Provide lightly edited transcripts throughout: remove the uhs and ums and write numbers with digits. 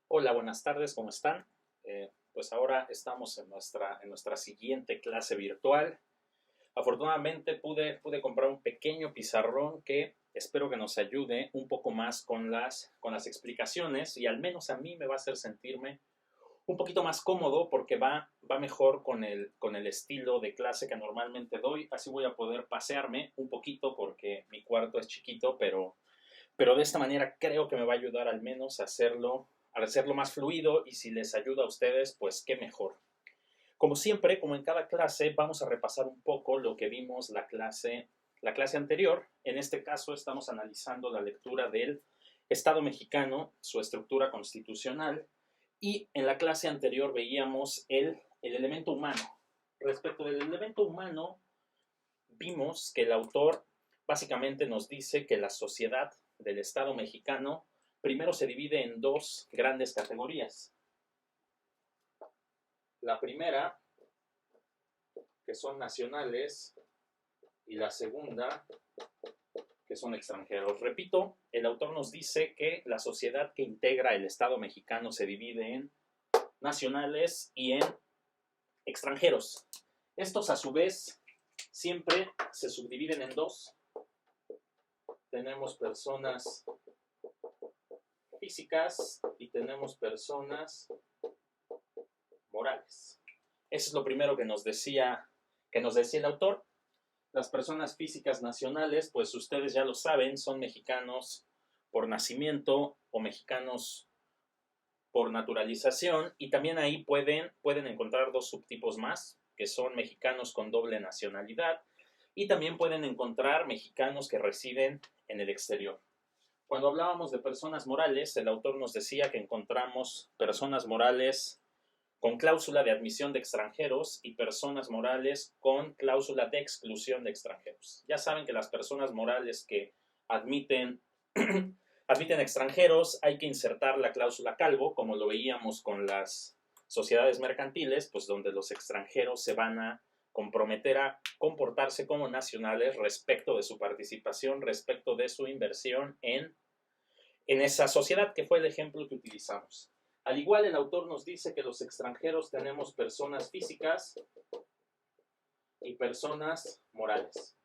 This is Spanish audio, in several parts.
Hola, buenas tardes, ¿cómo están? Pues ahora estamos en nuestra siguiente clase virtual. Afortunadamente pude comprar un pequeño pizarrón que espero que nos ayude un poco más con las explicaciones y al menos a mí me va a hacer sentirme un poquito más cómodo porque va mejor con el estilo de clase que normalmente doy. Así voy a poder pasearme un poquito porque mi cuarto es chiquito, pero de esta manera creo que me va a ayudar al menos a hacerlo más fluido y si les ayuda a ustedes, pues qué mejor. Como siempre, como en cada clase, vamos a repasar un poco lo que vimos la clase anterior. En este caso estamos analizando la lectura del Estado mexicano, su estructura constitucional, y en la clase anterior veíamos el elemento humano. Respecto del elemento humano, vimos que el autor básicamente nos dice que la sociedad del Estado mexicano primero se divide en dos grandes categorías. La primera, que son nacionales, y la segunda, que son extranjeros. Repito, el autor nos dice que la sociedad que integra el Estado mexicano se divide en nacionales y en extranjeros. Estos, a su vez, siempre se subdividen en dos. Tenemos personas físicas y tenemos personas morales. Eso es lo primero que nos decía el autor. Las personas físicas nacionales, pues ustedes ya lo saben, son mexicanos por nacimiento o mexicanos por naturalización, y también ahí pueden encontrar dos subtipos más, que son mexicanos con doble nacionalidad, y también pueden encontrar mexicanos que residen en el exterior. Cuando hablábamos de personas morales, el autor nos decía que encontramos personas morales con cláusula de admisión de extranjeros y personas morales con cláusula de exclusión de extranjeros. Ya saben que las personas morales que admiten, admiten extranjeros hay que insertar la cláusula Calvo, como lo veíamos con las sociedades mercantiles, pues donde los extranjeros se van a comprometer a comportarse como nacionales respecto de su participación, respecto de su inversión en esa sociedad, que fue el ejemplo que utilizamos. Al igual, el autor nos dice que los extranjeros tenemos personas físicas y personas morales.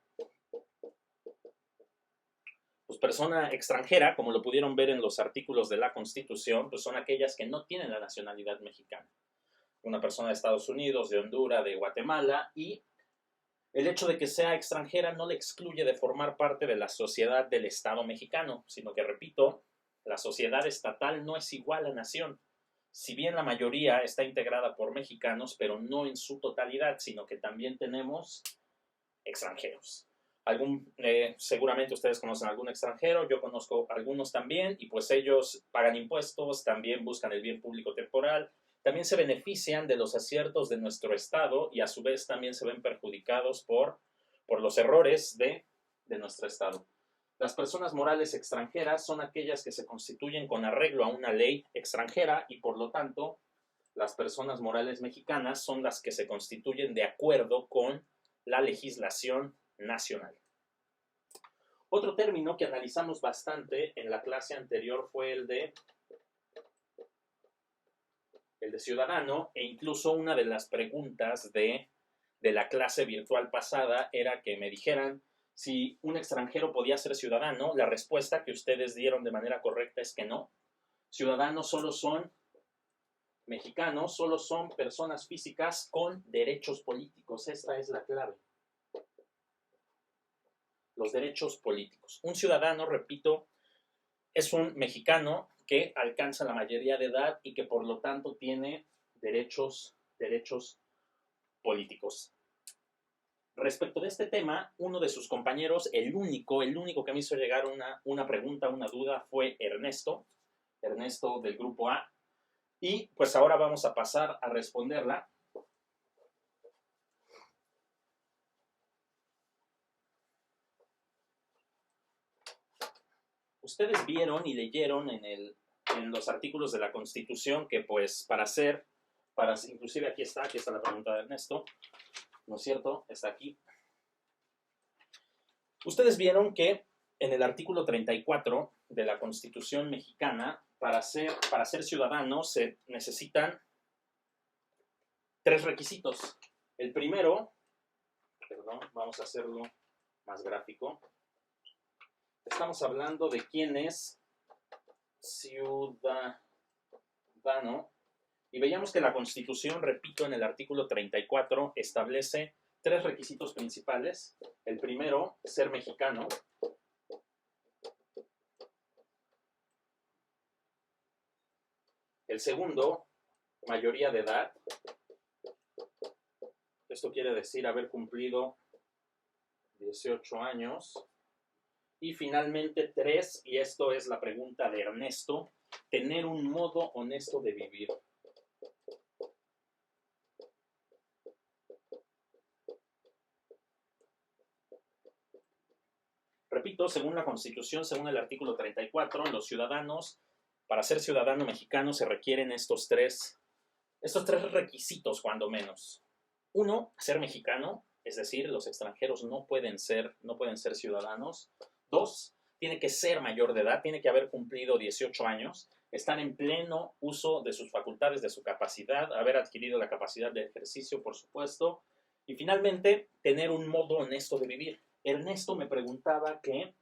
Pues persona extranjera, como lo pudieron ver en los artículos de la Constitución, pues son aquellas que no tienen la nacionalidad mexicana. Una persona de Estados Unidos, de Honduras, de Guatemala, y el hecho de que sea extranjera no le excluye de formar parte de la sociedad del Estado mexicano, sino que, repito, la sociedad estatal no es igual a nación. Si bien la mayoría está integrada por mexicanos, pero no en su totalidad, sino que también tenemos extranjeros. Seguramente ustedes conocen algún extranjero, yo conozco algunos también, y pues ellos pagan impuestos, también buscan el bien público temporal, también se benefician de los aciertos de nuestro Estado y a su vez también se ven perjudicados por los errores de nuestro Estado. Las personas morales extranjeras son aquellas que se constituyen con arreglo a una ley extranjera y por lo tanto las personas morales mexicanas son las que se constituyen de acuerdo con la legislación nacional. Otro término que analizamos bastante en la clase anterior fue el de ciudadano, e incluso una de las preguntas de la clase virtual pasada era que me dijeran si un extranjero podía ser ciudadano. La respuesta que ustedes dieron de manera correcta es que no. Ciudadanos solo son mexicanos, solo son personas físicas con derechos políticos. Esta es la clave. Los derechos políticos. Un ciudadano, repito, es un mexicano que alcanza la mayoría de edad y que por lo tanto tiene derechos políticos. Respecto de este tema, uno de sus compañeros, el único que me hizo llegar una pregunta, una duda, fue Ernesto del grupo A, y pues ahora vamos a pasar a responderla. Ustedes vieron y leyeron en los artículos de la Constitución que pues inclusive aquí está la pregunta de Ernesto, ¿no es cierto? Está aquí. Ustedes vieron que en el artículo 34 de la Constitución mexicana para ser ciudadano se necesitan 3 requisitos. El primero, perdón, vamos a hacerlo más gráfico. Estamos hablando de quién es ciudadano. Y veíamos que la Constitución, repito, en el artículo 34 establece 3 requisitos principales. El primero, ser mexicano. El segundo, mayoría de edad. Esto quiere decir haber cumplido 18 años. Y finalmente 3, y esto es la pregunta de Ernesto, tener un modo honesto de vivir. Repito, según la Constitución, según el artículo 34, los ciudadanos, para ser ciudadano mexicano, se requieren estos tres requisitos, cuando menos. 1, ser mexicano, es decir, los extranjeros no pueden ser ciudadanos. 2, tiene que ser mayor de edad, tiene que haber cumplido 18 años, estar en pleno uso de sus facultades, de su capacidad, haber adquirido la capacidad de ejercicio, por supuesto. Y finalmente, tener un modo honesto de vivir. Ernesto me preguntaba que,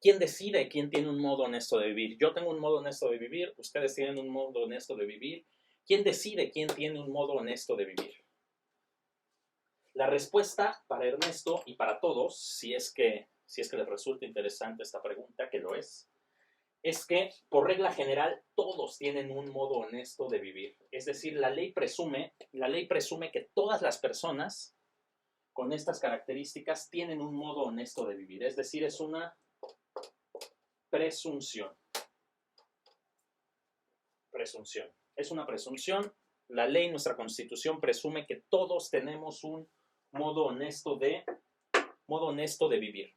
¿quién decide quién tiene un modo honesto de vivir? Yo tengo un modo honesto de vivir, ustedes tienen un modo honesto de vivir. ¿Quién decide quién tiene un modo honesto de vivir? La respuesta para Ernesto y para todos, si es que les resulta interesante esta pregunta, que lo es que por regla general todos tienen un modo honesto de vivir. Es decir, la ley presume que todas las personas con estas características tienen un modo honesto de vivir. Es decir, es una presunción. Es una presunción. La ley, nuestra Constitución, presume que todos tenemos un modo honesto de vivir.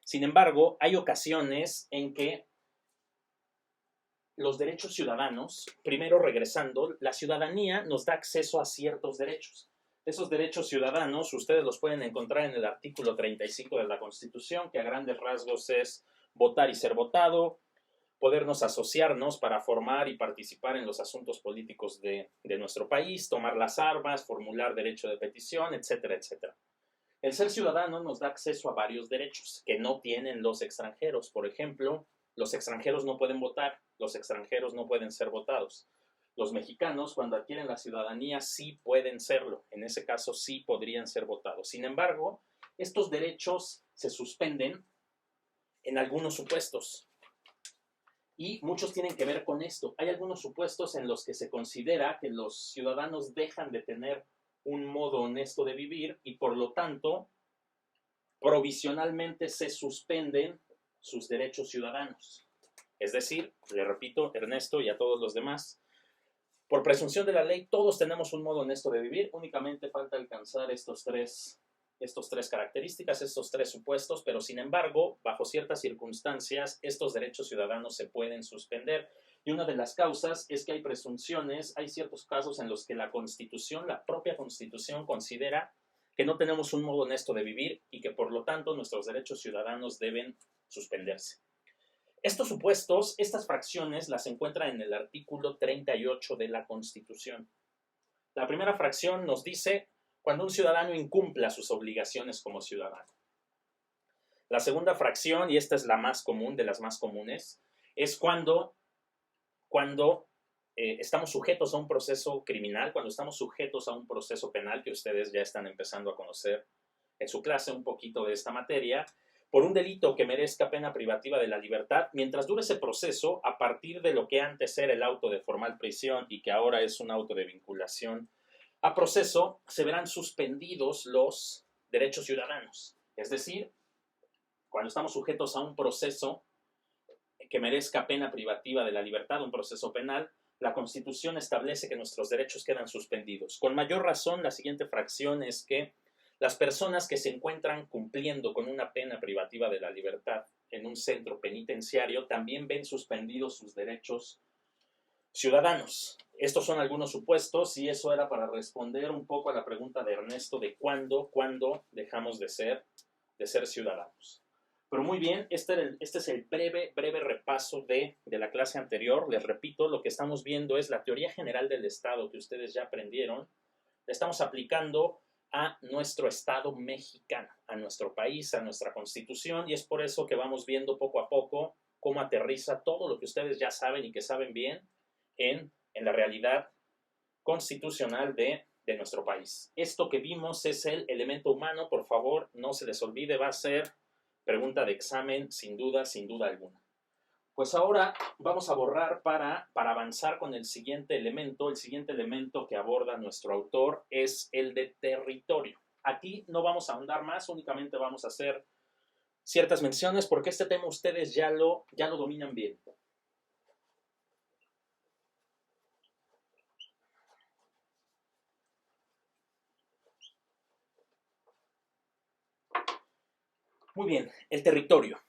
Sin embargo, hay ocasiones en que los derechos ciudadanos, primero regresando, la ciudadanía nos da acceso a ciertos derechos. Esos derechos ciudadanos ustedes los pueden encontrar en el artículo 35 de la Constitución, que a grandes rasgos es votar y ser votado, podernos asociarnos para formar y participar en los asuntos políticos de nuestro país, tomar las armas, formular derecho de petición, etcétera, etcétera. El ser ciudadano nos da acceso a varios derechos que no tienen los extranjeros. Por ejemplo, los extranjeros no pueden votar, los extranjeros no pueden ser votados. Los mexicanos, cuando adquieren la ciudadanía, sí pueden serlo. En ese caso, sí podrían ser votados. Sin embargo, estos derechos se suspenden en algunos supuestos. Y muchos tienen que ver con esto. Hay algunos supuestos en los que se considera que los ciudadanos dejan de tener un modo honesto de vivir y, por lo tanto, provisionalmente se suspenden sus derechos ciudadanos. Es decir, le repito, Ernesto y a todos los demás, por presunción de la ley, todos tenemos un modo honesto de vivir, únicamente falta alcanzar estos tres características, estos 3 supuestos, pero sin embargo, bajo ciertas circunstancias, estos derechos ciudadanos se pueden suspender. Y una de las causas es que hay presunciones, hay ciertos casos en los que la Constitución, la propia Constitución, considera que no tenemos un modo honesto de vivir y que por lo tanto nuestros derechos ciudadanos deben suspenderse. Estos supuestos, estas fracciones las encuentran en el artículo 38 de la Constitución. La primera fracción nos dice cuando un ciudadano incumpla sus obligaciones como ciudadano. La segunda fracción, y esta es la más común, de las más comunes, es cuando estamos sujetos a un proceso criminal, cuando estamos sujetos a un proceso penal, que ustedes ya están empezando a conocer en su clase un poquito de esta materia, por un delito que merezca pena privativa de la libertad, mientras dure ese proceso, a partir de lo que antes era el auto de formal prisión y que ahora es un auto de vinculación a proceso, se verán suspendidos los derechos ciudadanos. Es decir, cuando estamos sujetos a un proceso que merezca pena privativa de la libertad, un proceso penal, la Constitución establece que nuestros derechos quedan suspendidos. Con mayor razón, la siguiente fracción es que las personas que se encuentran cumpliendo con una pena privativa de la libertad en un centro penitenciario también ven suspendidos sus derechos ciudadanos. Estos son algunos supuestos y eso era para responder un poco a la pregunta de Ernesto de cuándo dejamos de ser ciudadanos. Pero muy bien, este es el breve repaso de la clase anterior. Les repito, lo que estamos viendo es la teoría general del Estado que ustedes ya aprendieron. La estamos aplicando a nuestro Estado mexicano, a nuestro país, a nuestra Constitución, y es por eso que vamos viendo poco a poco cómo aterriza todo lo que ustedes ya saben y que saben bien en la realidad constitucional de nuestro país. Esto que vimos es el elemento humano, por favor, no se les olvide, va a ser pregunta de examen, sin duda alguna. Pues ahora vamos a borrar para avanzar con el siguiente elemento. El siguiente elemento que aborda nuestro autor es el de territorio. Aquí no vamos a ahondar más, únicamente vamos a hacer ciertas menciones porque este tema ustedes ya lo dominan bien. Muy bien, el territorio.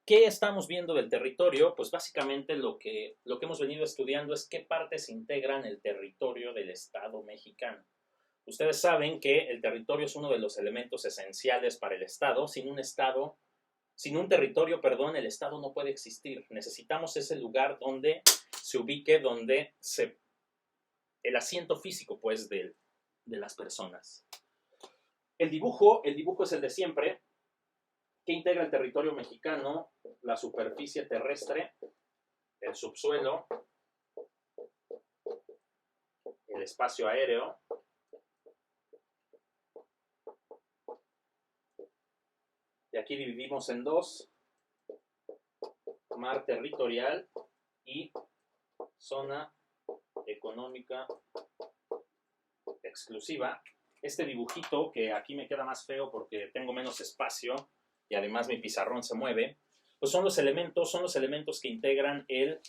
¿Qué estamos viendo del territorio? Pues básicamente lo que hemos venido estudiando es qué partes integran el territorio del Estado mexicano. Ustedes saben que el territorio es uno de los elementos esenciales para el Estado. Sin un territorio, el Estado no puede existir. Necesitamos ese lugar donde se ubique, el asiento físico, pues, de las personas. El dibujo es el de siempre. ¿Qué integra el territorio mexicano? La superficie terrestre, el subsuelo, el espacio aéreo, y aquí dividimos en dos: mar territorial y zona económica exclusiva. Este dibujito, que aquí me queda más feo porque tengo menos espacio y además mi pizarrón se mueve, pues son los elementos que integran el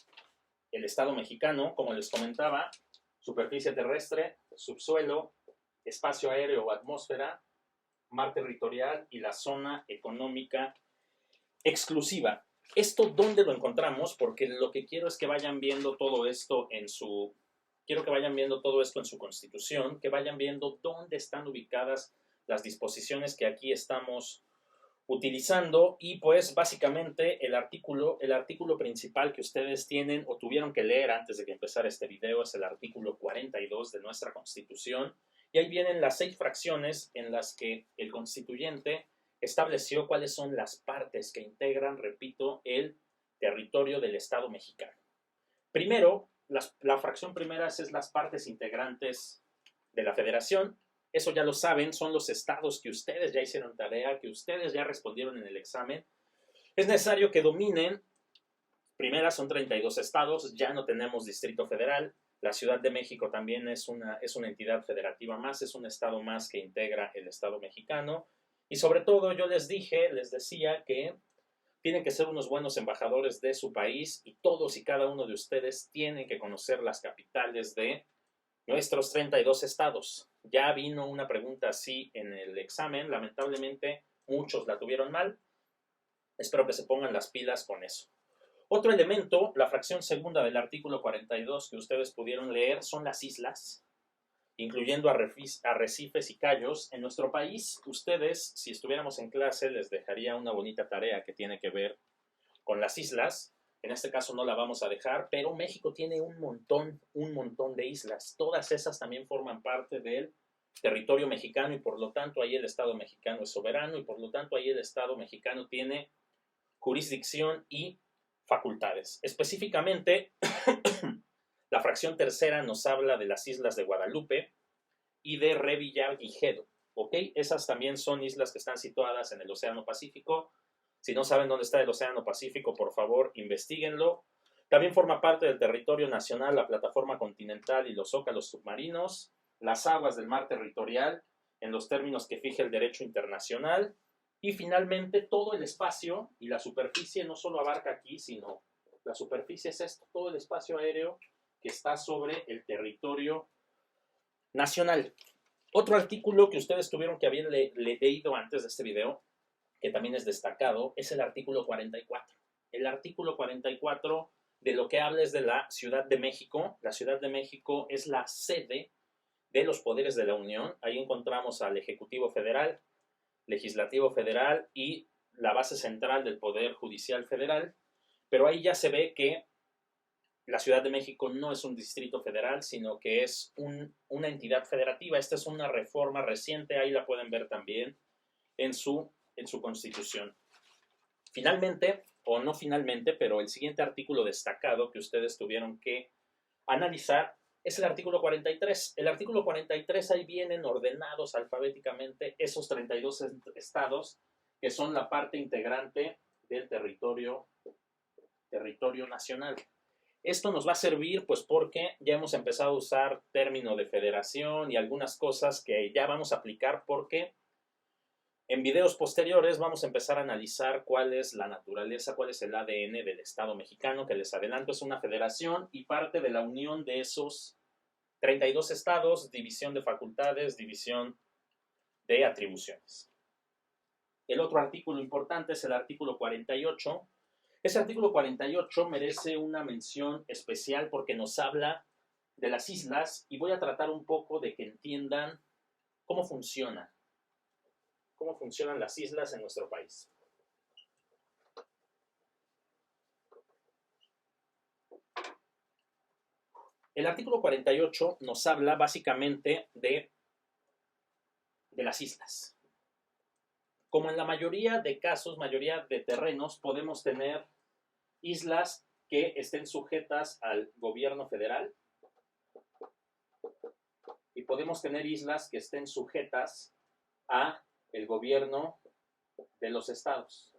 Estado mexicano, como les comentaba: superficie terrestre, subsuelo, espacio aéreo o atmósfera, mar territorial y la zona económica exclusiva. ¿Esto dónde lo encontramos? Porque lo que quiero es que vayan viendo todo esto en su Constitución, que vayan viendo dónde están ubicadas las disposiciones que aquí estamos utilizando, y pues básicamente el artículo principal que ustedes tienen o tuvieron que leer antes de que empezara este video es el artículo 42 de nuestra Constitución, y ahí vienen las 6 fracciones en las que el constituyente estableció cuáles son las partes que integran, repito, el territorio del Estado mexicano. Primero, la fracción primera es las partes integrantes de la federación. Eso ya lo saben, son los estados que ustedes ya hicieron tarea, que ustedes ya respondieron en el examen. Es necesario que dominen. Primera, son 32 estados, ya no tenemos Distrito Federal. La Ciudad de México también es una entidad federativa más, es un estado más que integra el Estado mexicano. Y sobre todo yo les decía que tienen que ser unos buenos embajadores de su país, y todos y cada uno de ustedes tienen que conocer las capitales de nuestros 32 estados. Ya vino una pregunta así en el examen, lamentablemente muchos la tuvieron mal. Espero que se pongan las pilas con eso. Otro elemento, la fracción segunda del artículo 42 que ustedes pudieron leer, son las islas, incluyendo arrecifes y cayos. En nuestro país, ustedes, si estuviéramos en clase, les dejaría una bonita tarea que tiene que ver con las islas. En este caso no la vamos a dejar, pero México tiene un montón de islas. Todas esas también forman parte del territorio mexicano, y por lo tanto ahí el Estado mexicano es soberano, y por lo tanto ahí el Estado mexicano tiene jurisdicción y facultades. Específicamente, la fracción tercera nos habla de las islas de Guadalupe y de Revillagigedo. ¿Ok? Esas también son islas que están situadas en el Océano Pacífico. Si no saben dónde está el Océano Pacífico, por favor, investíguenlo. También forma parte del territorio nacional la plataforma continental y los zócalos submarinos, las aguas del mar territorial, en los términos que fija el derecho internacional, y finalmente todo el espacio y la superficie no solo abarca aquí, sino la superficie es esto, todo el espacio aéreo que está sobre el territorio nacional. Otro artículo que ustedes tuvieron que haber leído antes de este video, que también es destacado, es el artículo 44. El artículo 44 de lo que habla es de la Ciudad de México. La Ciudad de México es la sede de los poderes de la Unión. Ahí encontramos al Ejecutivo Federal, Legislativo Federal y la base central del Poder Judicial Federal, pero ahí ya se ve que la Ciudad de México no es un distrito federal, sino que es una entidad federativa. Esta es una reforma reciente, ahí la pueden ver también en su Constitución. Finalmente, o no finalmente, pero el siguiente artículo destacado que ustedes tuvieron que analizar es el artículo 43. El artículo 43, ahí vienen ordenados alfabéticamente esos 32 estados que son la parte integrante del territorio nacional. Esto nos va a servir pues porque ya hemos empezado a usar término de federación y algunas cosas que ya vamos a aplicar porque en videos posteriores vamos a empezar a analizar cuál es la naturaleza, cuál es el ADN del Estado mexicano, que les adelanto es una federación y parte de la unión de esos 32 estados, división de facultades, división de atribuciones. El otro artículo importante es el artículo 48. Ese artículo 48 merece una mención especial porque nos habla de las islas y voy a tratar un poco de que entiendan cómo funcionan las islas en nuestro país. El artículo 48 nos habla básicamente de las islas. Como en la mayoría de casos, mayoría de terrenos, podemos tener islas que estén sujetas al gobierno federal y podemos tener islas que estén sujetas a el gobierno de los estados.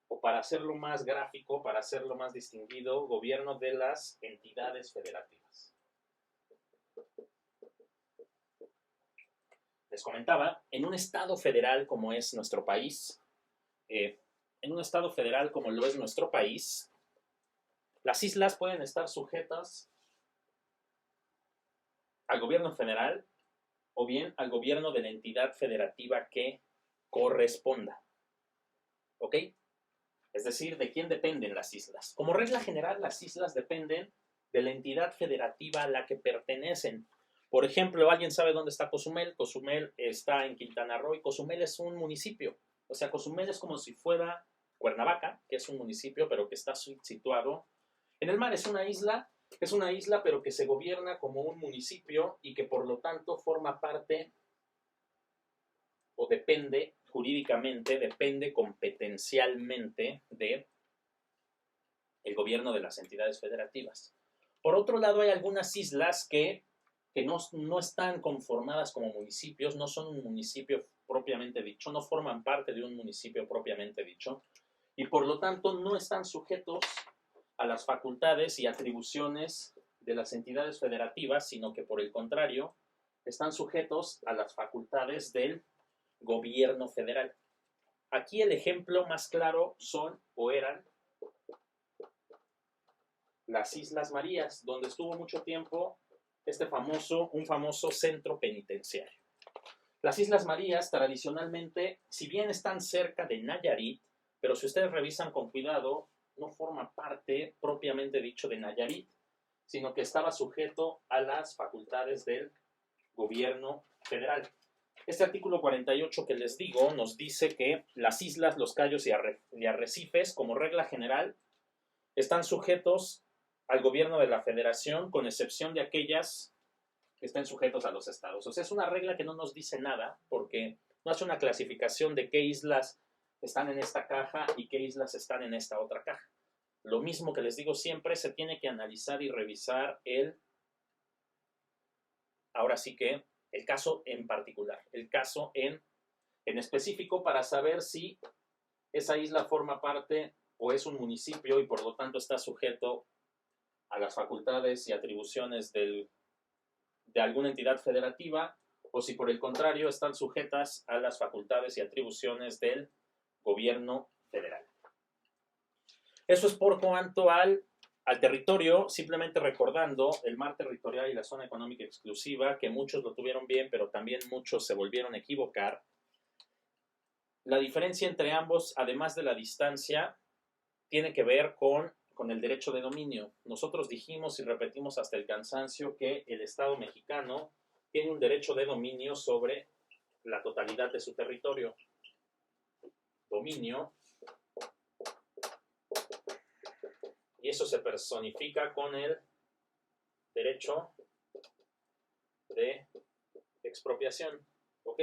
O para hacerlo más gráfico, para hacerlo más distinguido, gobierno de las entidades federativas. Les comentaba, en un estado federal como es nuestro país, las islas pueden estar sujetas al gobierno federal o bien al gobierno de la entidad federativa que corresponda. ¿Ok? Es decir, ¿de quién dependen las islas? Como regla general, las islas dependen de la entidad federativa a la que pertenecen. Por ejemplo, ¿alguien sabe dónde está Cozumel? Cozumel está en Quintana Roo y Cozumel es un municipio. O sea, Cozumel es como si fuera Cuernavaca, que es un municipio, pero que está situado en el mar. Es una isla, pero que se gobierna como un municipio y que por lo tanto forma parte o depende jurídicamente, depende competencialmente de el gobierno de las entidades federativas. Por otro lado, hay algunas islas que no están conformadas como municipios, no son un municipio propiamente dicho, no forman parte de un municipio propiamente dicho, y por lo tanto no están sujetos a las facultades y atribuciones de las entidades federativas, sino que por el contrario, están sujetos a las facultades del gobierno federal. Aquí el ejemplo más claro son o eran las Islas Marías, donde estuvo mucho tiempo un famoso centro penitenciario. Las Islas Marías tradicionalmente, si bien están cerca de Nayarit, pero si ustedes revisan con cuidado, no forma parte propiamente dicho de Nayarit, sino que estaba sujeto a las facultades del gobierno federal. Este artículo 48 que les digo nos dice que las islas, los cayos y arrecifes, como regla general, están sujetos al gobierno de la federación, con excepción de aquellas que estén sujetos a los estados. O sea, es una regla que no nos dice nada, porque no hace una clasificación de qué islas están en esta caja y qué islas están en esta otra caja. Lo mismo que les digo siempre, se tiene que analizar y revisar ahora sí que el caso en particular, el caso en específico para saber si esa isla forma parte o es un municipio y por lo tanto está sujeto a las facultades y atribuciones de alguna entidad federativa o si por el contrario están sujetas a las facultades y atribuciones del gobierno federal. Eso es por cuanto al territorio, simplemente recordando el mar territorial y la zona económica exclusiva, que muchos lo tuvieron bien, pero también muchos se volvieron a equivocar. La diferencia entre ambos, además de la distancia, tiene que ver con el derecho de dominio. Nosotros dijimos y repetimos hasta el cansancio que el Estado mexicano tiene un derecho de dominio sobre la totalidad de su territorio. Dominio. Y eso se personifica con el derecho de expropiación. ¿Ok?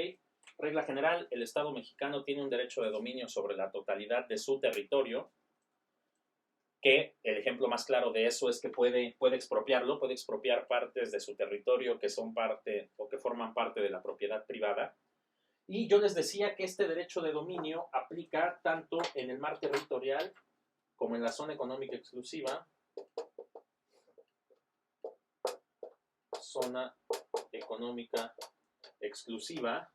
Regla general, el Estado mexicano tiene un derecho de dominio sobre la totalidad de su territorio, que el ejemplo más claro de eso es que puede expropiarlo, puede expropiar partes de su territorio que son parte o que forman parte de la propiedad privada. Y yo les decía que este derecho de dominio aplica tanto en el mar territorial como en la zona económica exclusiva. Zona económica exclusiva.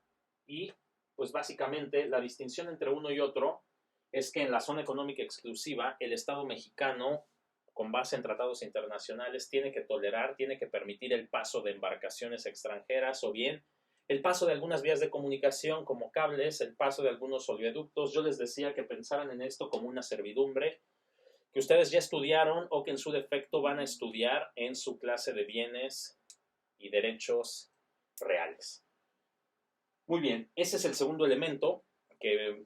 Y pues básicamente la distinción entre uno y otro es que en la zona económica exclusiva el Estado mexicano, con base en tratados internacionales, tiene que tolerar, tiene que permitir el paso de embarcaciones extranjeras o bien el paso de algunas vías de comunicación como cables, el paso de algunos oleoductos. Yo les decía que pensaran en esto como una servidumbre que ustedes ya estudiaron o que en su defecto van a estudiar en su clase de bienes y derechos reales. Muy bien, ese es el segundo elemento que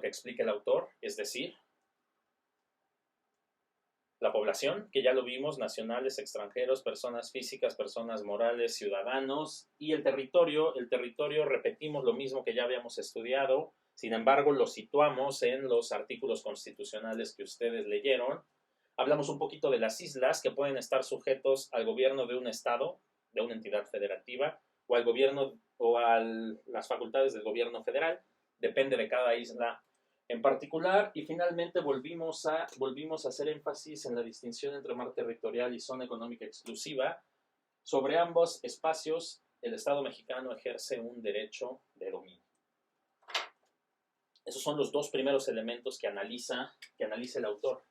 explica el autor, es decir, la población, que ya lo vimos, nacionales, extranjeros, personas físicas, personas morales, ciudadanos, y el territorio, repetimos lo mismo que ya habíamos estudiado, sin embargo lo situamos en los artículos constitucionales que ustedes leyeron. Hablamos un poquito de las islas que pueden estar sujetos al gobierno de un estado, de una entidad federativa, o al gobierno o a las facultades del gobierno federal, depende de cada isla en particular, y finalmente volvimos a hacer énfasis en la distinción entre mar territorial y zona económica exclusiva. Sobre ambos espacios, el Estado mexicano ejerce un derecho de dominio. Esos son los dos primeros elementos que analiza el autor.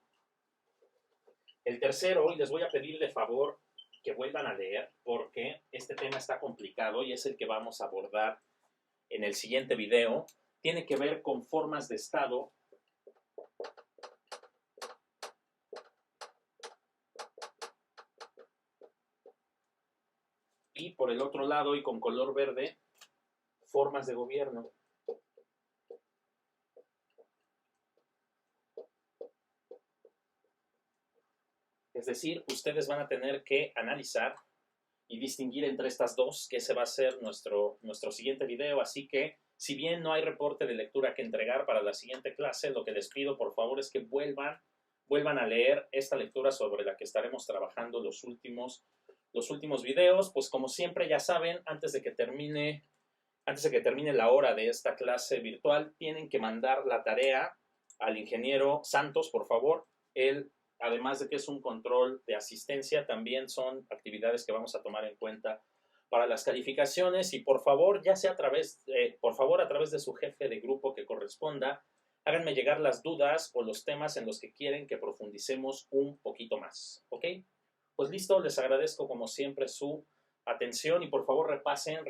El tercero, y les voy a pedir de favor que vuelvan a leer, porque este tema está complicado y es el que vamos a abordar en el siguiente video. Tiene que ver con formas de Estado y por el otro lado y con color verde, formas de gobierno. Es decir, ustedes van a tener que analizar y distinguir entre estas dos, que ese va a ser nuestro siguiente video. Así que, si bien no hay reporte de lectura que entregar para la siguiente clase, lo que les pido, por favor, es que vuelvan a leer esta lectura sobre la que estaremos trabajando los últimos videos. Pues como siempre, ya saben, antes de que termine la hora de esta clase virtual, tienen que mandar la tarea al ingeniero Santos, por favor. Él, además de que es un control de asistencia, también son actividades que vamos a tomar en cuenta para las calificaciones. Y por favor, ya sea a través de su jefe de grupo que corresponda, háganme llegar las dudas o los temas en los que quieren que profundicemos un poquito más. ¿Ok? Pues listo, les agradezco como siempre su atención y por favor repasen,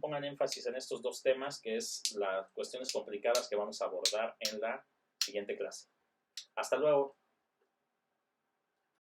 pongan énfasis en estos dos temas, que es las cuestiones complicadas que vamos a abordar en la siguiente clase. Hasta luego.